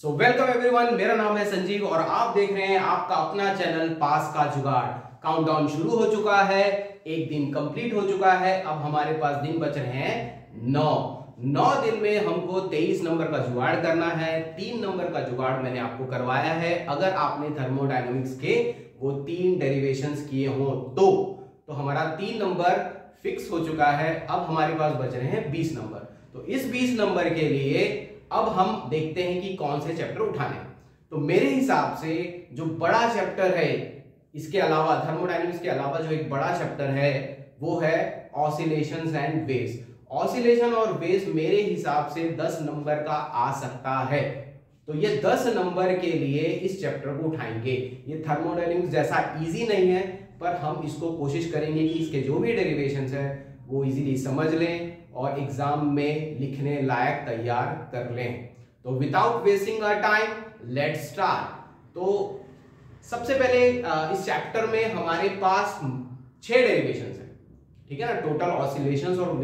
So welcome everyone, मेरा नाम है संजीव और आप देख रहे हैं आपका अपना चैनल पास का जुगाड़। काउंटडाउन शुरू हो चुका है, एक दिन कंप्लीट हो चुका है। अब हमारे पास दिन बच रहे हैं 9 दिन में हमको 23 नंबर का जुगाड़ करना है। 3 नंबर का जुगाड़ मैंने आपको करवाया है। अगर आपने थर्मोडायनेमिक्स के वो 3 डेरिवेशंस किए हो तो हमारा 3 नंबर फिक्स हो चुका है। अब हमारे पास बच रहे हैं 20 नंबर। तो इस 20 नंबर के लिए अब हम देखते हैं कि कौन से चैप्टर उठाने। तो मेरे हिसाब से जो बड़ा चैप्टर है, इसके अलावा थर्मोडायनेमिक्स के अलावा जो एक बड़ा चैप्टर है वो है ऑसिलेशंस एंड वेव्स। ऑसिलेशन और वेव्स मेरे हिसाब से 10 नंबर का आ सकता है। तो ये 10 नंबर के लिए इस चैप्टर को उठाएंगे। ये थर्मोडायनेमिक्स जैसा इजी नहीं है, पर हम इसको कोशिश करेंगे कि इसके जो भी डेरिवेशंस है वो इजीली समझ लें और एग्जाम में लिखने लायक तैयार कर लें। तो without wasting our time let's start. तो सबसे पहले इस चैप्टर में हमारे पास 6 डेरिवेशंस हैं, ठीक है ना। टोटल ऑसिलेशंस और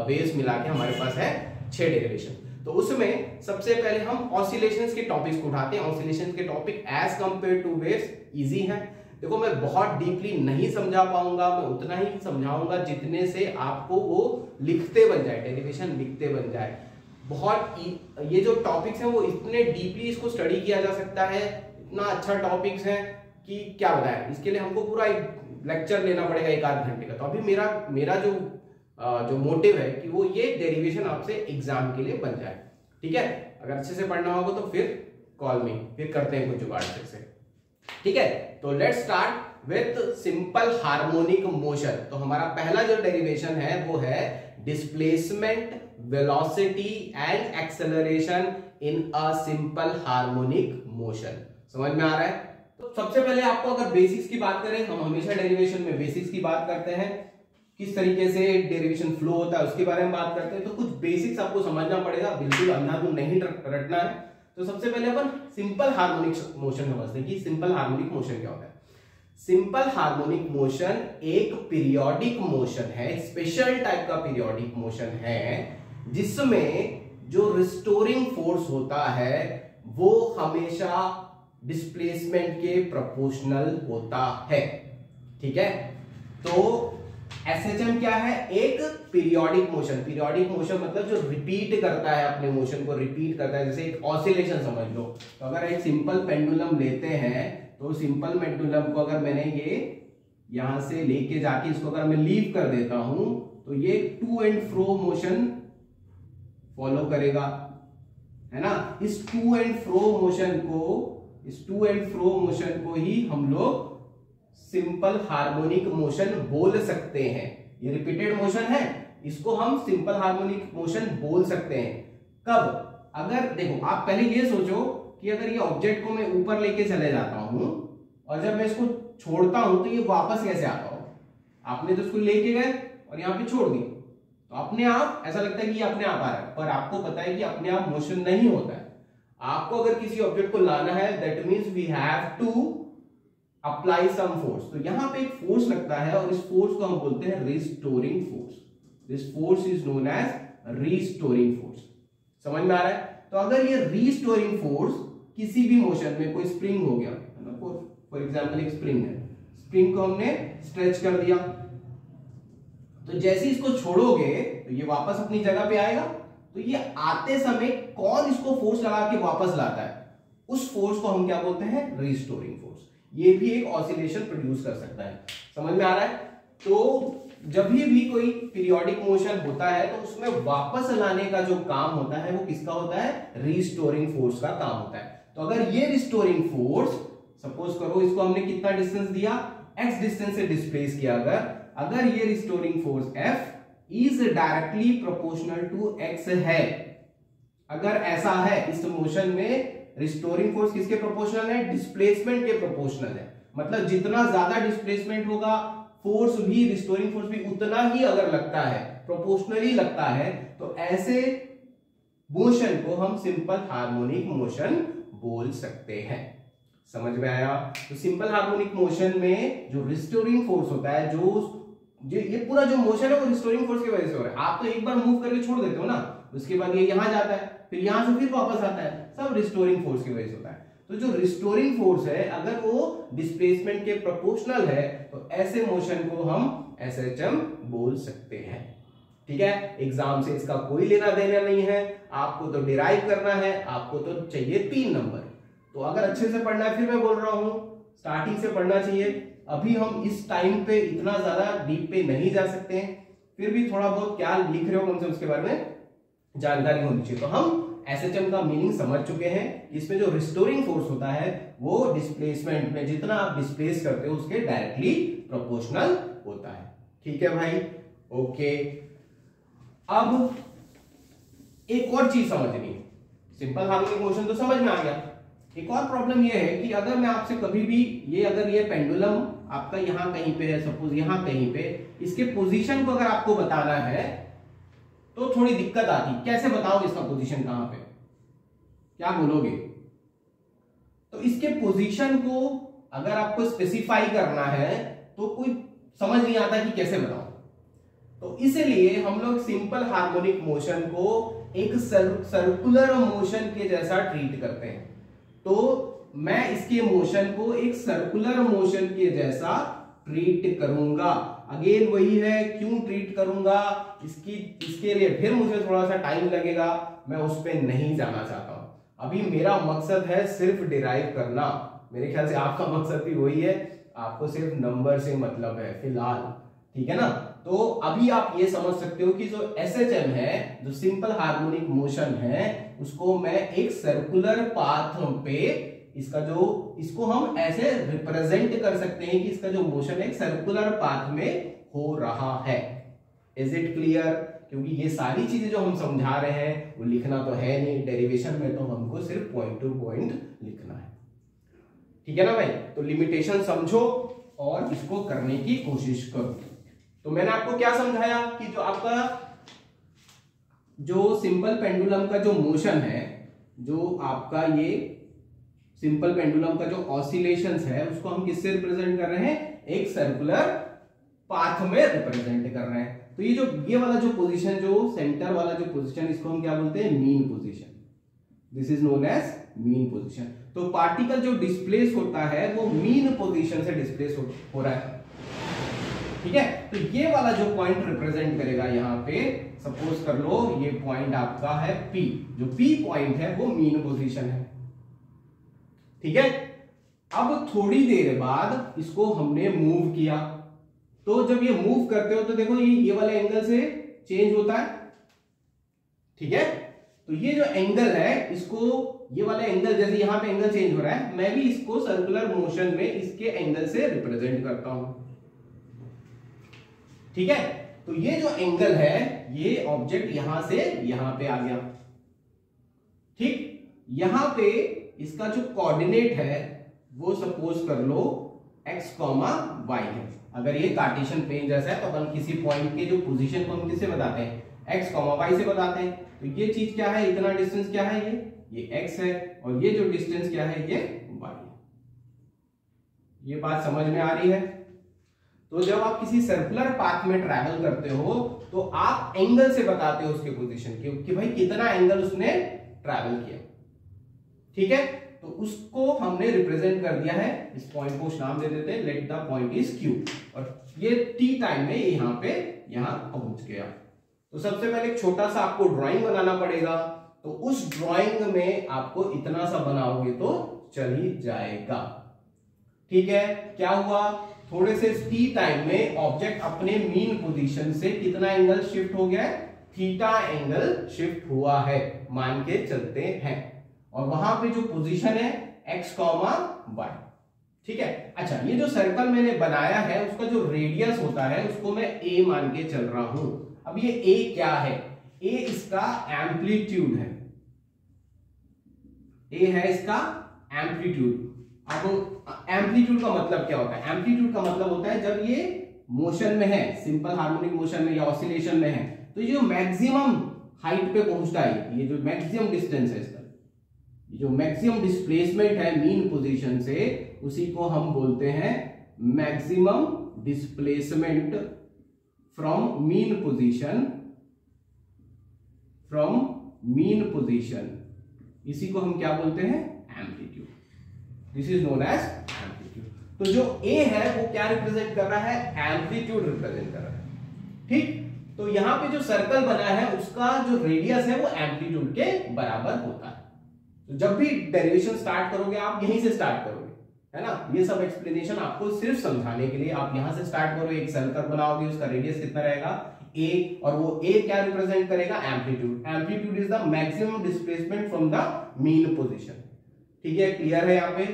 वेव्स मिला के हमारे पास है 6 डेरिवेशन। तो उसमें सबसे पहले हम ऑसिलेशंस के टॉपिक्स को उठाते हैं। ऑसिलेशंस के topic as compared to waves easy है। देखो, मैं बहुत डीपली नहीं समझा पाऊंगा, मैं उतना ही समझाऊंगा जितने से आपको वो लिखते बन जाए, डेरिवेशन लिखते बन जाए। बहुत ये जो टॉपिक्स हैं वो इतने डीपली इसको स्टडी किया जा सकता है, इतना अच्छा टॉपिक्स है कि क्या बताएं। इसके लिए हमको पूरा एक लेक्चर लेना पड़ेगा 1-8 घंटे का। तो अभी मेरा जो मोटिव है कि वो ये डेरिवेशन आपसे एग्जाम के लिए बन जाए, ठीक है। अगर अच्छे से पढ़ना होगा तो फिर कॉल मी, फिर करते हैं कुछ जुगाड़ से, ठीक है। तो let's start with simple harmonic motion. तो हमारा पहला जो डेरिवेशन है वो है displacement, velocity and acceleration in a simple harmonic motion. समझ में आ रहा है? तो सबसे पहले आपको अगर बेसिक्स की बात करें, हम हमेशा डेरिवेशन में बेसिक्स की बात करते हैं, किस तरीके से डेरिवेशन फ्लो होता है उसके बारे में बात करते हैं। तो कुछ बेसिक्स आपको समझना पड़ेगा, बिल्कुल अंधाधुंध नहीं रटना है। तो सबसे पहले अपन सिंपल हार्मोनिक मोशन समझते हैं कि सिंपल हार्मोनिक मोशन क्या होता है। सिंपल हार्मोनिक मोशन एक पीरियोडिक मोशन है, स्पेशल टाइप का पीरियोडिक मोशन है, जिसमें जो रिस्टोरिंग फोर्स होता है वो हमेशा डिस्प्लेसमेंट के प्रोपोर्शनल होता है, ठीक है। तो एसएचएम क्या है? एक पीरियोडिक मोशन। पीरियोडिक मोशन मतलब जो रिपीट करता है, अपने मोशन को रिपीट करता है। जैसे एक ऑसिलेशन समझ लो। तो अगर एक सिंपल पेंडुलम लेते हैं तो सिंपल पेंडुलम को अगर मैंने ये यहां से लेके जाके इसको अगर मैं लीव कर देता हूं तो ये to and fro motion follow करेगा, है ना। इस टू एंड फ्रो मोशन को ही हम लोग सिंपल हार्मोनिक मोशन बोल सकते हैं। ये रिपीटेड मोशन है, इसको हम सिंपल हार्मोनिक मोशन बोल सकते हैं। कब? अगर देखो, आप पहले ये सोचो कि अगर ये ऑब्जेक्ट को मैं ऊपर लेके चले जाता हूं और जब मैं इसको छोड़ता हूं तो ये वापस कैसे आता हो। आपने तो इसको लेके गए और यहां पे छोड़ दी तो अपने आप ऐसा लगता है कि ये अपने आप आ रहा है, पर आपको पता है कि अपने आप मोशन नहीं होता है। आपको अगर किसी ऑब्जेक्ट को लाना है, that means we have to apply some force. तो यहां पे एक फोर्स लगता है और इस फोर्स को हम बोलते हैं restoring force. This force is known as restoring force. समझ में आ रहा है? तो अगर ये रिस्टोरिंग फोर्स किसी भी मोशन में, कोई स्प्रिंग हो गया है ना, फॉर एग्जांपल एक स्प्रिंग है, स्प्रिंग को हमने स्ट्रेच कर दिया, तो जैसे इसको छोड़ोगे तो ये वापस अपनी जगह पे आएगा। तो ये आते समय कौन इसको फोर्स लगा के वापस लाता है, उस फोर्स को हम क्या बोलते हैं? Restoring force. ये भी एक ऑसिलेशन प्रोड्यूस कर सकता है। समझ में आ रहा है? तो जब भी कोई पीरियोडिक मोशन होता है तो उसमें वापस लाने का जो काम होता है वो किसका होता है? रिस्टोरिंग फोर्स का काम होता है। तो अगर ये रिस्टोरिंग फोर्स, सपोज करो इसको हमने कितना डिस्टेंस दिया, x डिस्टेंस से डिस्प्लेस किया, अगर ये restoring force F is directly proportional to x है, अगर ऐसा है, इस मोशन में रिस्टोरिंग फोर्स किसके प्रोपोर्शनल है? डिस्प्लेसमेंट के प्रोपोर्शनल है। मतलब जितना ज्यादा डिस्प्लेसमेंट होगा, फोर्स भी, रिस्टोरिंग फोर्स भी उतना ही अगर लगता है, प्रोपोर्शनली लगता है, तो ऐसे मोशन को हम सिंपल हार्मोनिक मोशन बोल सकते हैं। समझ में आया? तो सिंपल हार्मोनिक मोशन में जो रिस्टोरिंग फोर्स होता है, जो ये पूरा जो मोशन है वो रिस्टोरिंग फोर्स की वजह से हो रहा है। आप तो एक बार मूव करके छोड़ देते हो ना, उसके बाद ये यहां जाता है, फिर यहां से फिर वापस आता है, सब रिस्टोरिंग फोर्स की वजह से होता है। तो जो रिस्टोरिंग फोर्स है अगर वो डिस्प्लेसमेंट के प्रोपोर्शनल है तो ऐसे मोशन को हम एसएचएम बोल सकते हैं। ठीक है, एग्जाम से इसका कोई लेना देना नहीं है, आपको तो डिराइव करना है, आपको तो चाहिए 3 नंबर। तो अगर अच्छे से पढ़ना है, फिर मैं बोल रहा हूं स्टार्टिंग से पढ़ना चाहिए। अभी हम इस टाइम पे इतना ज्यादा डीप पे नहीं जा सकते हैं, फिर भी थोड़ा बहुत क्या लिख रहे हो कम से उसके बारे में जानकारी होनी चाहिए। तो हम एसएचएम का मीनिंग समझ चुके हैं। इसमें जो रिस्टोरिंग फोर्स होता है वो डिस्प्लेसमेंट में जितना आप डिस्प्लेस करते हो उसके डायरेक्टली प्रोपोर्शनल होता है। ठीक है भाई, ओके। अब एक और चीज समझनी है, सिंपल हार्मोनिक मोशन तो समझ में आ गया। एक और प्रॉब्लम यह है कि अगर मैं आपसे कभी भी अगर ये पेंडुलम आपका यहां कहीं पे है, सपोज यहां कहीं पे, इसके पोजीशन को अगर आपको बताना है तो थोड़ी दिक्कत आती। कैसे बताओगे इसका पोजीशन कहां पे, क्या बोलोगे? तो इसके पोजीशन को अगर आपको स्पेसिफाई करना है तो कोई समझ नहीं आता कि कैसे बताओ। तो इसलिए हम लोग सिंपल हार्मोनिक मोशन को एक सर्कुलर मोशन के जैसा ट्रीट करते हैं। तो मैं इसके मोशन को एक सर्कुलर मोशन के जैसा ट्रीट करूंगा। अगेन वही है, क्यों ट्रीट करूंगा इसके लिए फिर मुझे थोड़ा सा टाइम लगेगा, मैं उस पर नहीं जाना चाहता हूं। अभी मेरा मकसद है सिर्फ डिराइव करना। मेरे ख्याल से आपका मकसद भी वही है, आपको सिर्फ नंबर से मतलब है फिलहाल, ठीक है ना। तो अभी आप ये समझ सकते हो कि जो एसएचएम है, जो सिंपल हार्मोनिक मोशन है, उसको मैं एक सर्कुलर पाथ पे इसको हम ऐसे रिप्रेजेंट कर सकते हैं कि इसका जो मोशन एक सर्कुलर पाथ में हो रहा है। Is it clear? क्योंकि ये सारी चीजें जो हम समझा रहे हैं वो लिखना तो है नहीं, डेरिवेशन में तो हमको सिर्फ पॉइंट टू पॉइंट लिखना है। ठीक है ना भाई? तो लिमिटेशन समझो और इसको करने की कोशिश करो। तो मैंने आपको क्या समझाया कि जो आपका जो सिंपल पेंडुलम का जो मोशन है, जो आपका ये सिंपल पेंडुलम का जो ऑसिलेशंस है, उसको हम किससे रिप्रेजेंट कर रहे हैं? एक सर्कुलर पाथ में रिप्रेजेंट कर रहे हैं। तो ये वाला जो पोजीशन, जो सेंटर वाला जो पोजीशन, इसको हम क्या बोलते हैं? Mean position. This is known as mean position. तो पार्टिकल जो डिस्प्लेस होता है वो मीन पोजीशन से डिस्प्लेस हो रहा है। ठीक है, तो ये वाला जो पॉइंट रिप्रेजेंट करेगा यहां पे, सपोज कर लो ये पॉइंट आपका है P। जो P पॉइंट है वो मीन पोजीशन है। ठीक है, अब थोड़ी देर बाद इसको हमने मूव किया, तो जब ये मूव करते हो तो देखो ये वाले एंगल से चेंज होता है। ठीक है, तो ये जो एंगल है, इसको ये वाला एंगल, जैसे यहां पे एंगल चेंज हो रहा है, मैं भी इसको सर्कुलर मोशन में इसके एंगल से रिप्रेजेंट करता हूं। ठीक है, तो ये जो एंगल है, ये ऑब्जेक्ट यहां से यहां पे आ गया। ठीक, यहां पे इसका जो कोऑर्डिनेट है वो सपोज कर लो x, y है। अगर ये कार्टेशियन प्लेन जैसा है तो अपन किसी पॉइंट के जो पोजीशन को हम किससे बताते हैं? x, y से बताते हैं। तो ये चीज क्या है? इतना डिस्टेंस क्या है? ये x है, और ये जो डिस्टेंस क्या है? ये y है। ये बात समझ में आ रही है? तो जब आप किसी सर्कुलर पाथ में ट्रैवल करते हो तो आप एंगल से बताते हो उसके पोजीशन कि भाई कितना एंगल उसने ट्रैवल किया। ठीक है, तो उसको हमने रिप्रेजेंट कर दिया है। इस पॉइंट को नाम दे देते हैं, let the point is Q, और ये t टाइम में यहां पहुंच गया। तो सबसे पहले एक छोटा सा आपको ड्राइंग बनाना पड़ेगा। तो उस ड्राइंग में आपको इतना सा बनाओगे तो चल ही जाएगा। ठीक है, क्या हुआ? थोड़े से t टाइम में ऑब्जेक्ट अपने मीन पोजीशन से कितना एंगल शिफ्ट हो गया है? थीटा एंगल शिफ्ट हुआ है, मान के चलते हैं। और वहां पे जो पोजीशन है x, y। ठीक है, अच्छा, ये जो सर्कल मैंने बनाया है उसका जो रेडियस होता है उसको मैं a मान के चल रहा हूं। अब ये a क्या है? a इसका एम्पलीट्यूड है। a है इसका एम्पलीट्यूड। अब एम्पलीट्यूड का मतलब क्या होता है? एम्पलीट्यूड का मतलब होता है जब ये मोशन में है, सिंपल हार्मोनिक मोशन में या ऑसिलेशन में है, तो ये जो मैक्सिमम हाइट पे पहुंचता है, ये जो मैक्सिमम डिस्टेंस है इसका, जो मैक्सिमम डिस्प्लेसमेंट है मीन पोजीशन से, उसी को हम बोलते हैं maximum displacement from mean position, इसी को हम क्या बोलते हैं, amplitude. This is known as amplitude. तो जो ए है वो क्या रिप्रेजेंट कर रहा है, एम्पलीट्यूड रिप्रेजेंट कर रहा है, ठीक। तो यहां पे जो सर्कल बना है उसका जो रेडियस है वो एम्पलीट्यूड के बराबर होता है। तो जब भी डेरिवेशन स्टार्ट करोगे आप यहीं से स्टार्ट करोगे, है ना। ये सब एक्सप्लेनेशन आपको सिर्फ समझाने के लिए, आप यहां से स्टार्ट करो, एक सर्कल बनाओगे, उसका रेडियस कितना रहेगा, ए, और वो ए क्या रिप्रेजेंट करेगा, amplitude. Amplitude is the maximum displacement from the mean position, ठीक है, क्लियर है। यहाँ पे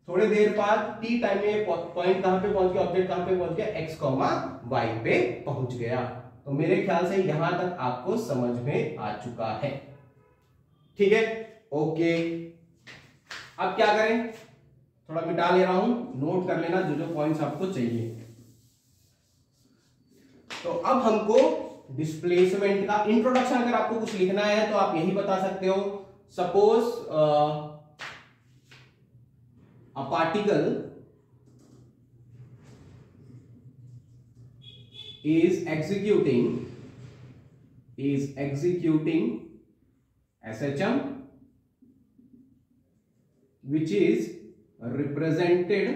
थोड़ी देर बाद टी टाइम में पॉइंट कहां पे पहुंच गया, ऑब्जेक्ट कहां पे पहुंच गया, एक्स कॉमा वाई पे पहुंच गया। तो मेरे ख्याल से यहां तक आपको समझ में आ चुका है, ठीक है, ओके। अब क्या करें, थोड़ा मिटा ले रहा हूं, नोट कर लेना जो जो पॉइंट्स आपको चाहिए। तो अब हमको डिस्प्लेसमेंट का इंट्रोडक्शन अगर आपको कुछ लिखना है तो आप यही बता सकते हो। Suppose a particle is executing SHM which is represented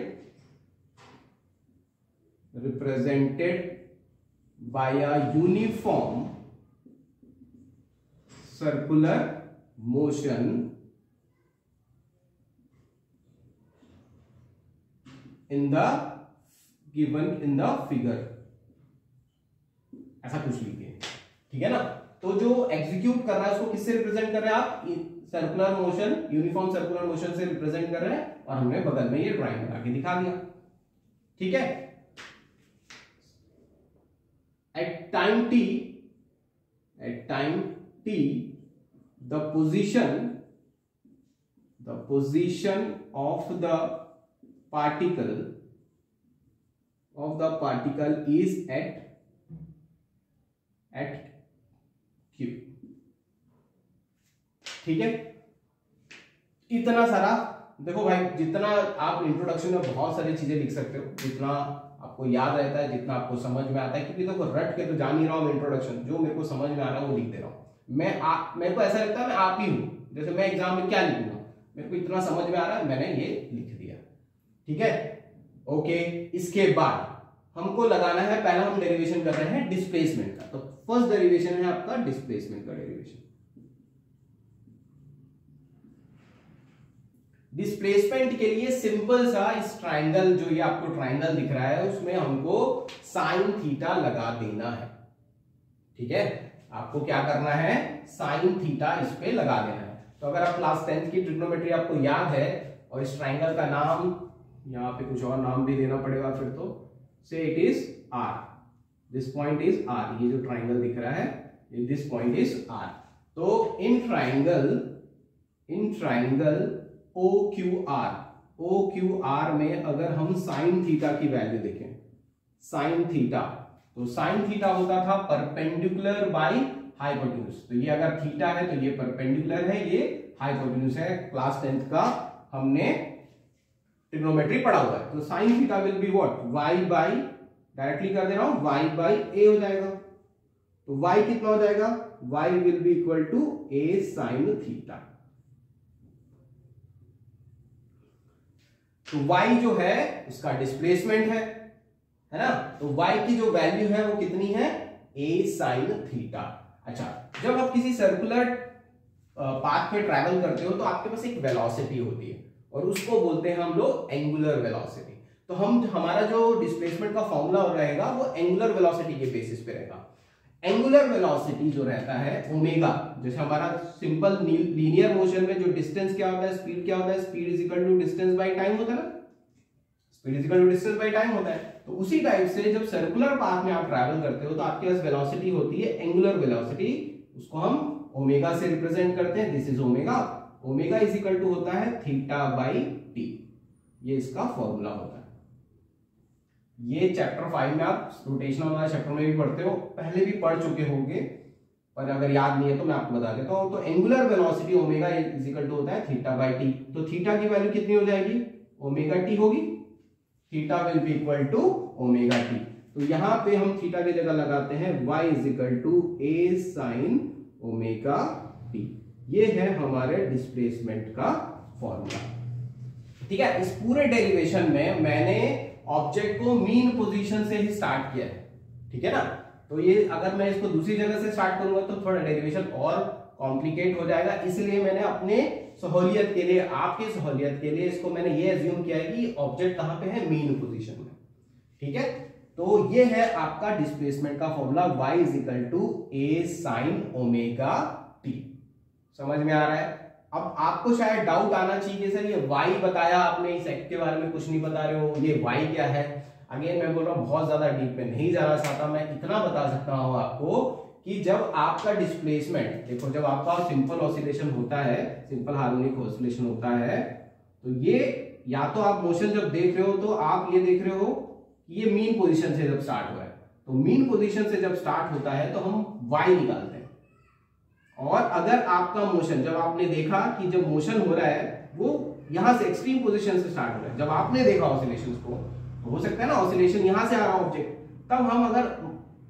by a uniform circular motion in the given in the figure, ऐसा कुछ लिखिए, ठीक है ना। तो जो एग्जीक्यूट कर रहा है उसको किससे रिप्रेजेंट कर रहे हैं आप, circular motion, uniform circular motion से रिप्रेजेंट कर रहे हैं, और हमने बगल में ये ड्राइंग बना के दिखा दिया, ठीक है। At time t the position of the particle is at q, ठीक है। इतना सारा देखो भाई, जितना आप इंट्रोडक्शन में बहुत सारी चीजें लिख सकते हो, जितना आपको याद रहता है, जितना आपको समझ में आता है, क्योंकि देखो रट के तो जान नहीं रहा हूं इंट्रोडक्शन, जो मेरे को समझ में आ रहा है वो लिख दे रहा हूं। मेरे को ऐसा लगता है मैं आप ही हूं, जैसे मैं एग्जाम में क्या लिखूंगा, मेरे को इतना समझ में आ रहा है, मैंने ये लिख दिया, ठीक है, ओके। इसके बाद हमको लगाना है, पहला हम डेरिवेशन कर रहे हैं डिस्प्लेसमेंट का। तो फर्स्ट डेरिवेशन है आपका डिस्प्लेसमेंट का डेरिवेशन। डिस्प्लेसमेंट के लिए सिंपल सा इस ट्राइंगल, जो ये आपको ट्राइंगल दिख रहा है, उसमें हमको साइन थीटा लगा देना है, ठीक है। आपको क्या करना है, साइन थीटा इस पे लगा देना है। तो अगर आप क्लास 10th की ट्रिग्नोमेट्री आपको याद है, और इस ट्राइंगल का नाम यहाँ पे कुछ और नाम भी देना पड़ेगा फिर, तो say it is R, this point is R, ये जो ट्राइंगल दिख रहा है, दिस पॉइंट इज आर। तो इन ट्राइंगल OQR में अगर हम साइन थीटा की वैल्यू देखें, साइन थीटा, तो साइन थीटा होता था परपेंडिकुलर बाई हाइपोटेन्यूज। तो ये अगर थीटा है तो ये परपेंडिकुलर है, ये हाइपोटेन्यूज है। क्लास 10th का हमने ट्रिग्नोमेट्री पढ़ा हुआ है। तो sine theta will be what, y by, directly कर दे रहा हूं, y बाई a हो जाएगा। तो y कितना हो जाएगा, y will be equal to a sine theta. तो y जो है इसका डिस्प्लेसमेंट है ना। तो y की जो वैल्यू है वो कितनी है, a साइन थीटा। अच्छा, जब आप किसी सर्कुलर पाथ पे ट्रैवल करते हो तो आपके पास एक वेलोसिटी होती है, और उसको बोलते हैं हम लोग एंगुलर वेलोसिटी। तो हमारा जो डिस्प्लेसमेंट का फॉर्मूला रहेगा वो एंगुलर वेलोसिटी के बेसिस पे रहेगा। एंगुलर वेलोसिटी जो रहता है ओमेगा, जैसे हमारा सिंपल लीनियर मोशन में जो डिस्टेंस क्या होता है, स्पीड क्या होता है, speed is equal to distance by time होता है ना, speed is equal to distance by time होता है। तो उसी टाइप से जब सर्कुलर पाथ में आप ट्रैवल करते हो तो आपके पास वेलोसिटी होती है एंगुलर वेलोसिटी, उसको हम ओमेगा से रिप्रेजेंट करते हैं, this is omega. Omega is equal to होता है थीटा बाई टी, ये इसका फॉर्मूला होता है। ये चैप्टर 5 में आप रोटेशनल वाला चैप्टर में भी पढ़ते हो, पहले भी पढ़ चुके होंगे, पर अगर याद नहीं है तो मैं आपको बता देता हूं। तो angular velocity omega is equal to होता है थीटा बाई टी। तो थीटा की वैल्यू कितनी हो जाएगी, ओमेगा टी होगी, theta will be equal to omega T. तो यहां पे हम थीटा की जगह लगाते हैं y is equal to a sine omega t. ये है हमारे डिस्प्लेसमेंट का फॉर्मूला। ठीक है, इस पूरे डेरिवेशन में मैंने ऑब्जेक्ट को मीन पोजीशन से ही स्टार्ट किया है। ठीक है ना, तो ये अगर मैं इसको दूसरी जगह से स्टार्ट करूंगा तो थोड़ा डेरिवेशन और कॉम्प्लिकेट हो जाएगा, इसलिए मैंने अपने सहूलियत के लिए, आपकी सहूलियत के लिए इसको मैंने ये अज्यूम किया है कि ऑब्जेक्ट कहां पे है, मीन पोजीशन में। ठीक है, तो ये है आपका डिस्प्लेसमेंट का formula y is equal to a sin omega t। समझ में आ रहा है? अब आपको शायद डाउट आना चाहिए कि सर ये y बताया आपने, इस एक्ट के बारे में कुछ नहीं बता रहे हो, ये y क्या है? अगेन मैं बोल रहा हूं बहुत ज्यादा डीप में नहीं जाना चाहता, मैं इतना बता सकता हूं आपको कि जब आपका डिस्प्लेसमेंट, देखो जब आपका सिंपल ऑसिलेशन होता है, सिंपल हार्मोनिक ऑसिलेशन होता है, तो ये या तो आप मोशन जब देख रहे हो तो आप ये देख रहे हो कि ये मीन पोजीशन से जब स्टार्ट हुआ है, तो मीन पोजीशन से जब स्टार्ट होता है तो हम y निकालते हैं। और अगर आपका मोशन, जब आपने देखा कि जब मोशन हो रहा है वो यहां से एक्सट्रीम पोजीशन से स्टार्ट हो रहा है, जब आपने देखा ऑसिलेशंस को, तो हो सकता है ना ऑसिलेशन यहां से आ रहा ऑब्जेक्ट, तब हम अगर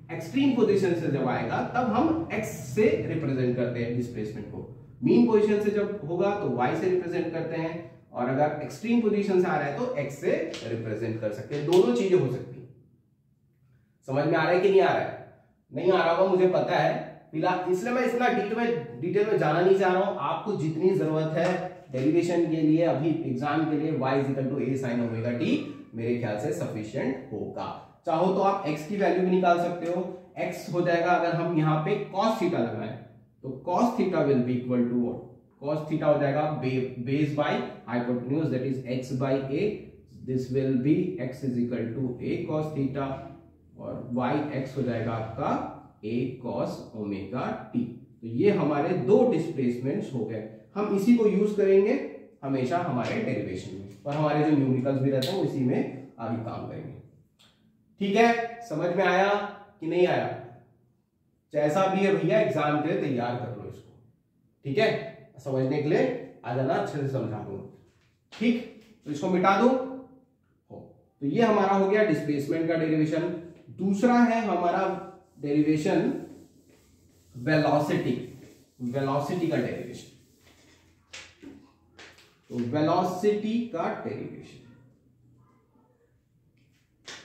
एक्सट्रीम पोजीशन से जब आएगा तब हम x से रिप्रेजेंट करते हैं डिस्प्लेसमेंट को। मीन पोजीशन से जब होगा तो y से रिप्रेजेंट करते हैं, और अगर एक्सट्रीम पोजीशन से आ रहा है तो x से रिप्रेजेंट कर सकते हैं। दोनों चीजें हो सकती हैं। समझ में आ रहा है कि नहीं आ रहा है? नहीं आ रहा होगा मुझे पता है, फिलहाल इसलिए मैं इतना डिटेल में जाना नहीं चाह रहा हूं। आपको जितनी जरूरत है डेरिवेशन के लिए, अभी एग्जाम के लिए y is equal to a sin omega t मेरे ख्याल से सफिशिएंट होगा। चाहो तो आप x की वैल्यू भी निकाल सकते हो। x हो जाएगा, अगर हम यहाँ पे cos थीटा लगाएं तो cos theta will be equal to what? cos theta हो जाएगा base by hypotenuse, that is x by a, this will be x is equal to a cos theta, और y x हो जाएगा आपका a cos omega t। तो ये हमारे दो डिस्प्लेसमेंट्स हो गए। हम इसी को यूज करेंगे हमेशा हमारे डेरिवेशन में, और हमारे जो न्यूमेरिकल्स भी रहते हैं उसी में आगे काम करेंगे। ठीक है, समझ में आया कि नहीं आया? जैसा भी है भैया एग्जाम के लिए तैयार कर लो इसको। ठीक है, समझने के लिए आ जाना, अच्छे से समझा दूंगा। ठीक, तो इसको मिटा दो। तो ये हमारा हो गया डिस्प्लेसमेंट का डेरिवेशन। दूसरा है हमारा डेरिवेशन वेलोसिटी, वेलोसिटी का डेरिवेशन। तो वेलोसिटी का derivation,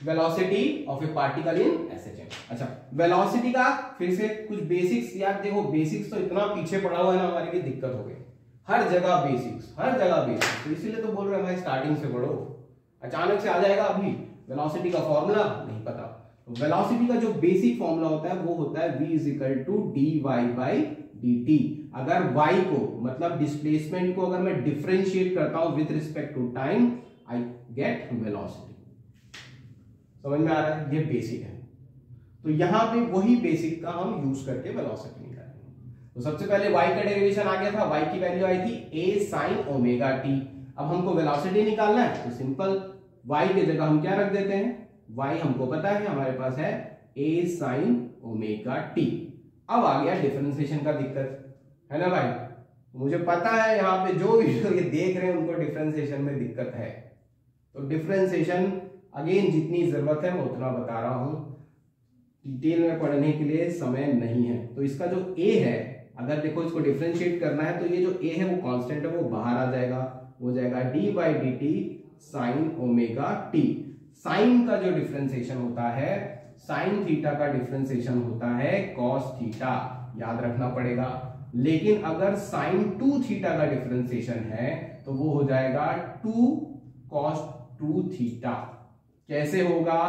velocity of A particle in SHM. अच्छा, वेलोसिटी का फिर से कुछ बेसिक्स यार, देखो बेसिक्स तो इतना पीछे पड़ा हुआ है ना, हमारे लिए दिक्कत हो गई। हर जगह बेसिक्स, हर जगह बेसिक्स, तो इसीलिए तो बोल रहे हैं भाई स्टार्टिंग से पढ़ो। अचानक से आ जाएगा अभी वेलोसिटी का फॉर्मूला नहीं पता। वेलोसिटी का जो बेसिक फॉर्मूला होता है वो होता है v is equal to dy by dt। अगर y को, मतलब डिस्प्लेसमेंट को अगर मैं डिफरेंशिएट करता हूं with respect to time, I get velocity. समझ में आ रहा है? ये बेसिक है। तो यहां पे वही बेसिक का हम यूज करके वेलोसिटी निकालेंगे। तो सबसे पहले y का डेरिवेशन आ गया था, y की वैल्यू आई थी a sin ओमेगा t। अब हमको वेलोसिटी निकालना है तो सिंपल y की जगह हम क्या रख देते हैं, y हमको पता है हमारे पास है a sin ओमेगा t। अब आ गया डिफरेंशिएशन का दिक्कत, है ना भाई? मुझे पता है यहाँ पे जो वीडियो ये देख रहे हैं उनको डिफरेंशिएशन में दिक्कत है। तो डिफरेंशिएशन अगेन जितनी जरूरत है मैं उतना बता रहा हूं, डिटेल में पढ़ने के लिए समय नहीं है। तो इसका जो a है, अगर देखो इसको डिफरेंशिएट करना है तो ये जो a है वो कांस्टेंट है, वो बाहर आ जाएगा, हो जाएगा d by d t sine omega t। Sine का जो डिफरेंशिएशन होता है, साइन थीटा का डिफरेंशिएशन होता है cos थीटा, याद रखना पड़ेगा। लेकिन अगर साइन 2 थीटा का डिफरेंशिएशन है तो वो हो जाएगा 2 cos 2 थीटा। कैसे होगा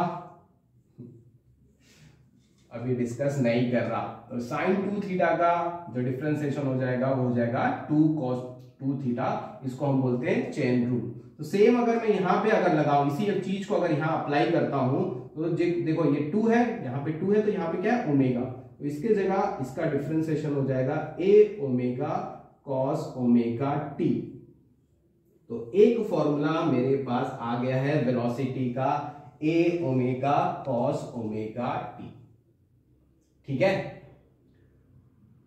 अभी डिस्कस नहीं कर रहा। तो साइन 2 थीटा का जो डिफरेंशिएशन हो जाएगा वो हो जाएगा 2 cos 2 थीटा। इसको हम बोलते हैं चेन रूल। तो सेम अगर मैं यहाँ पे अगर लगाऊं, इसी चीज को अगर यहाँ अप्लाई करता हूं तो देखो ये 2 है, यहाँ पे 2 है, तो यहाँ पे क्या है ओमेगा, तो इसके जगह इसका डिफरेंशिएशन हो जाएगा a omega cos omega t। तो एक फॉर्मूला मेरे पास आ गया है वेलोसिटी का, a omega cos omega t। ठीक है,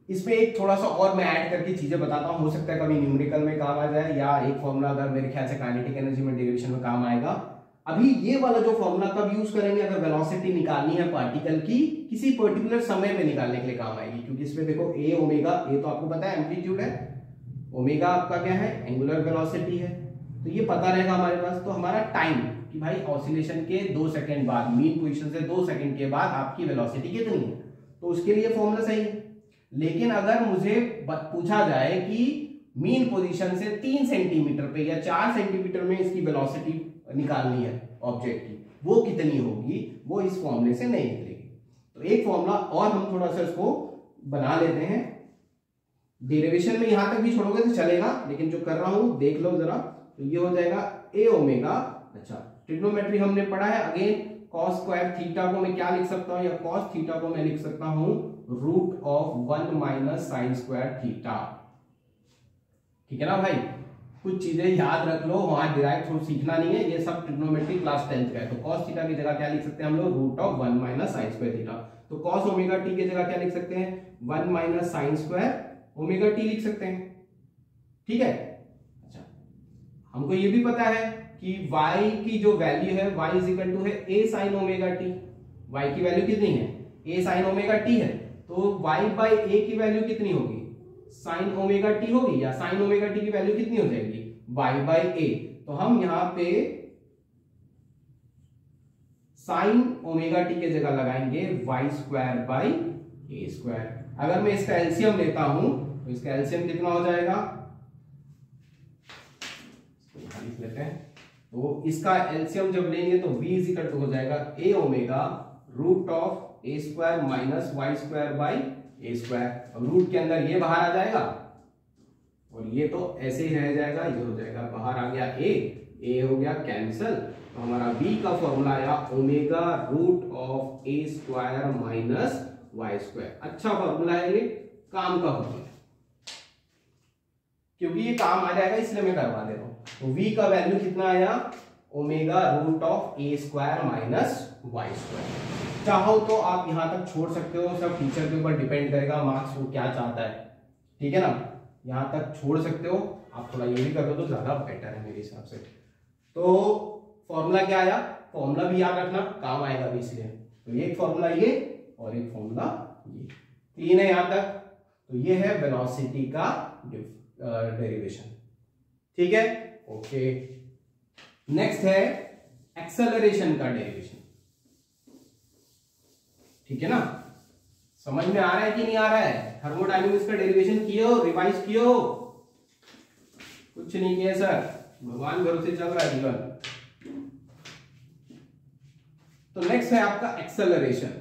इसमें एक थोड़ा सा और मैं ऐड करके चीजें बताता हूं, हो सकता है कभी न्यूमेरिकल में काम आ जाए, या एक फॉर्मूला अगर मेरे ख्याल से काइनेटिक एनर्जी में डेरिवेशन में काम आएगा। अभी ये वाला जो फॉर्मूला कब यूज करेंगे, अगर वेलोसिटी निकालनी है पार्टिकल की, किसी पर्टिकुलर समय पे निकालने के लिए काम आएगी। क्योंकि इसमें देखो a ओमेगा, a तो आपको पता है एम्पलीट्यूड है, ओमेगा आपका क्या है, एंगुलर वेलोसिटी है, तो ये पता रहेगा हमारे पास। तो हमारा टाइम कि भाई ऑसिलेशन के 2 सेकंड बाद, मीन पोजीशन से 2 सेकंड के बाद आपकी वेलोसिटी कितनी है, तो उसके लिए फॉर्मूला सही है। लेकिन अगर मुझे पूछा जाए कि मीन पोजीशन से 3 सेंटीमीटर पे या 4 सेंटीमीटर में इसकी वेलोसिटी निकालनी है ऑब्जेक्ट की, वो कितनी होगी, वो इस फॉर्मूले से नहीं निकलेगी। तो एक फॉर्मूला और हम थोड़ा सा इसको बना लेते हैं। डेरिवेशन में यहां तक भी छोड़ोगे तो चलेगा, लेकिन जो कर रहा हूं देख लो जरा। तो ये हो जाएगा ए ओमेगा, अच्छा ट्रिग्नोमेट्री हमने पढ़ा है, अगेन कॉस स्क्वायर थीटा को मैं क्या लिख सकता हूं, या कॉस थीटा को मैं लिख सकता हूं root of 1 minus sine square theta. ठीक है ना भाई, कुछ चीजें याद रख लो, वहां डायरेक्ट सीखना नहीं है, ये सब ट्रिग्नोमेट्री क्लास 10th का है। तो कॉस थीटा की जगह क्या लिख सकते हैं हम लोग, root of 1 minus sine square theta. तो कॉस ओमेगा टी की जगह क्या लिख सकते हैं, 1 minus sine square omega t लिख सकते हैं। ठीक है, अच्छा हमको ये भी पता है कि y की जो वैल्यू है y इज इक्वल टू है a sin omega T. y की वैल्यू कितनी है, a sin ओमेगा टी है, तो y बाई a की वैल्यू कितनी होगी, sin ओमेगा टी होगी, या sin ओमेगा टी की वैल्यू कितनी हो जाएगी, y बाई a। तो हम यहां पे sin ओमेगा टी की जगह लगाएंगे y square by a square. अगर मैं इसका एलसीएम लेता हूं तो इसका एलसीएम कितना हो जाएगा, लिख लेते हैं। तो इसका एलसीएम जब लेंगे तो v इज इक्वल टू हो जाएगा a omega root of a square minus y square by a square. और रूट के अंदर ये बाहर आ जाएगा और ये तो ऐसे ही रह जाएगा, ये हो जाएगा बाहर आ गया a हो गया कैंसिल। तो हमारा v का फॉर्मूला आया omega root of a square minus y square. अच्छा फॉर्मूला है ये, काम का फॉर्मूला, क्योंकि ये काम आ जाएगा इसलिए मैं करवा दे रहा हूं। तो v का वैल्यू कितना आया, omega root of a square minus y square. चाहो तो आप यहां तक छोड़ सकते हो, सब टीचर के ऊपर डिपेंड करेगा मार्क्स वो क्या चाहता है, ठीक है ना, यहां तक छोड़ सकते हो। आप थोड़ा ये भी कर दो तो ज्यादा बेटर है मेरे हिसाब से। तो फॉर्मूला क्या आया, फॉर्मूला भी याद रखना, काम आएगा भी इसलिए। तो एक फॉर्मूला ये और एक फॉर्मूला ये, 3 है यहां तक। तो ये है वेलोसिटी का डेरिवेशन, ठीक है, ओके। नेक्स्ट है एक्सेलरेशन का डेरिवेशन, ठीक है ना, समझ में आ रहा है कि नहीं आ रहा है। थर्मोडायनेमिक्स का डेरिवेशन किए हो, रिवाइज किए हो, कुछ नहीं किया सर, भगवान भरोसे चल रहा है जीवन। तो नेक्स्ट है आपका एक्सेलरेशन।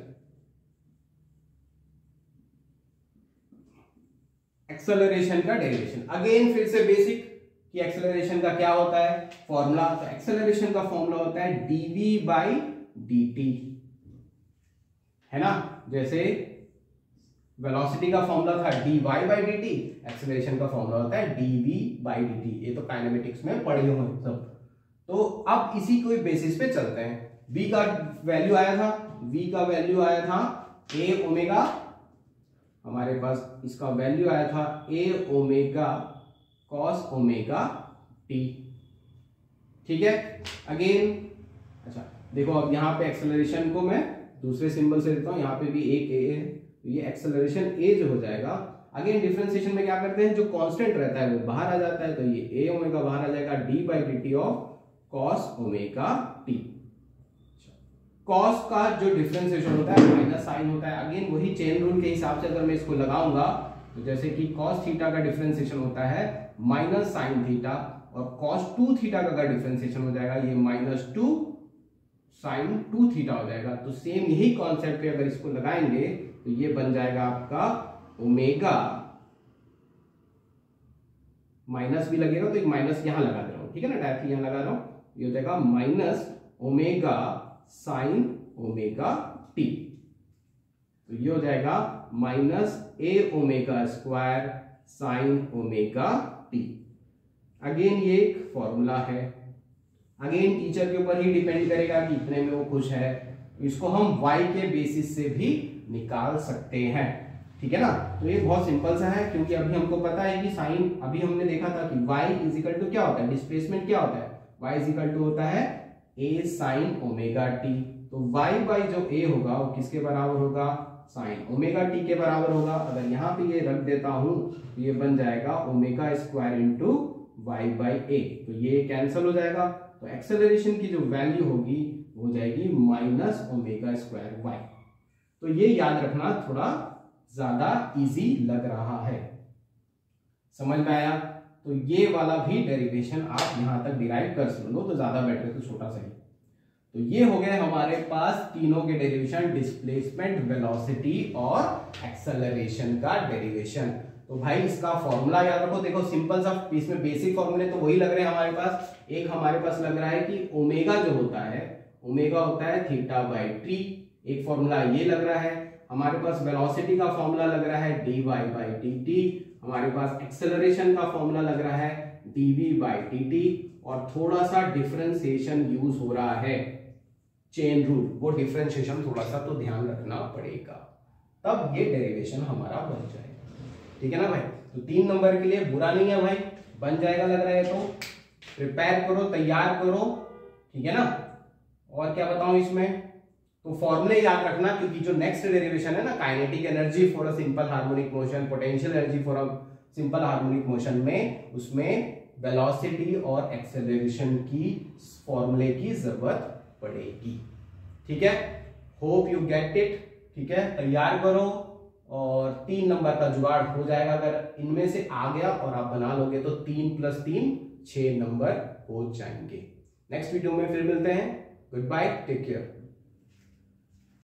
एक्सेलरेशन का डेरिवेशन, अगेन फिर से बेसिक कि एक्सेलरेशन का क्या होता है फॉर्मूला। तो एक्सेलरेशन का फॉर्मूला होता है dv बाई dt, है ना। जैसे वेलोसिटी का फॉर्मूला था dy बाई dt, एक्सेलरेशन का फॉर्मूला होता है dv बाई dt। ये तो काइनेमेटिक्स में पढ़े हुए हैं सब। तो अब इसी कोई बेसिस पे चलते हैं। v का वैल्यू आया था, v का वैल्यू आया था a ओमेगा, हमारे पास इसका वैल्यू आया था a omega cos omega T, ठीक है। अगेन अच्छा देखो, अब यहाँ पे एक्सेलरेशन को मैं दूसरे सिंबल से देता हूँ, यहाँ पे भी एक a है, तो ये एक्सेलरेशन a जो हो जाएगा। अगेन डिफरेंशिएशन में क्या करते हैं, जो कांस्टेंट रहता है वो बाहर आ जाता है, तो ये a ओमेगा बाहर आ जाएगा d by d T of cos omega T. Cos का जो डिफरेंशिएशन होता है माइनस साइन होता है। अगेन वही चेन रूल के हिसाब से अगर मैं इसको लगाऊंगा तो जैसे कि कॉस थीटा का डिफरेंशिएशन होता है माइनस साइन थीटा, और कॉस 2 थीटा का डिफरेंशिएशन हो जाएगा ये माइनस 2 साइन 2 थीटा हो जाएगा। तो सेम यही कॉन्सेप्ट पे अगर इसको लगाएंगे तो ये बन जाएगा आपका ओमेगा, माइनस भी लगेगा तो एक माइनस यहां लगा दे रहा हूं, ठीक है ना, डायरेक्टली यहां लगा रहा हूं, ये हो जाएगा minus omega sine omega T. तो ये हो जाएगा minus A omega square sine omega T. Again ये एक फॉर्मूला है, अगेन टीचर के ऊपर ही डिपेंड करेगा कि इतने में वो खुश है। इसको हम y के बेसिस से भी निकाल सकते हैं, ठीक है ना। तो ये बहुत सिंपल सा है, क्योंकि अभी हमको पता है कि साइन, अभी हमने देखा था कि y इज इक्वल टू क्या होता है, डिस्प्लेसमेंट क्या होता है, y इज इक्वल टू होता है a साइन ओमेगा टी। तो y बाई जो a होगा वो किसके बराबर होगा, साइन ओमेगा टी के बराबर होगा। अगर यहाँ पे ये रख देता हूं तो ये बन जाएगा omega square into Y by A, तो ये कैंसिल हो जाएगा। तो एक्सेलरेशन की जो वैल्यू होगी वो हो जाएगी माइनस ओमेगा स्क्वायर वाई। तो ये याद रखना थोड़ा ज्यादा इजी लग रहा है, समझ में आया? तो ये वाला भी डेरिवेशन आप यहां तक डिराइव कर लो तो ज्यादा बेटर, तो छोटा सा ही। तो ये हो गए हमारे पास तीनों के डेरिवेशन, डिस्प्लेसमेंट, वेलोसिटी और एक्सेलरेशन का डेरिवेशन। तो भाई इसका फॉर्मूला याद रखो, देखो सिंपल सा, इसमें बेसिक फॉर्मूले तो वही लग रहे हैं हमारे पास। एक हमारे पास लग रहा है कि ओमेगा जो होता है, ओमेगा होता है थीटा बाई टी, एक फॉर्मूला ये लग रहा है। हमारे पास वेलोसिटी का फॉर्मूला लग रहा है d y by d t. हमारे पास एक्सेलरेशन का फॉर्मूला लग रहा है डीवी बाई डी टी। और थोड़ा सा डिफरेंशिएशन यूज हो रहा है, चेन रूल, वो डिफरेंशिएशन थोड़ा सा तो ध्यान रखना पड़ेगा, तब ये डेरिवेशन हमारा बन जाएगा। ठीक है ना भाई? तो 3 नंबर के लिए बुरा नहीं है भाई, बन जाएगा लग रहा है। तो प्रिपेयर करो, तैयार करो, ठीक है ना? और क्या बताऊं इसमें, तो फॉर्मूले याद रखना, क्योंकि जो नेक्स्ट डेरिवेशन है ना, kinetic energy for a simple harmonic motion, potential energy for a simple harmonic motion में, उसमें वेलोसिटी और एक्सेलरेशन की फॉर्मूले की जरूरत पड़ेगी। ठीक है, होप यू गेट इट। ठीक है, तैयार करो और 3 नंबर का जुगाड़ हो जाएगा। अगर इनमें से आ गया और आप बना लोगे तो 3 + 3 6 नंबर हो जाएंगे। नेक्स्ट वीडियो में फिर मिलते हैं। Goodbye, take care.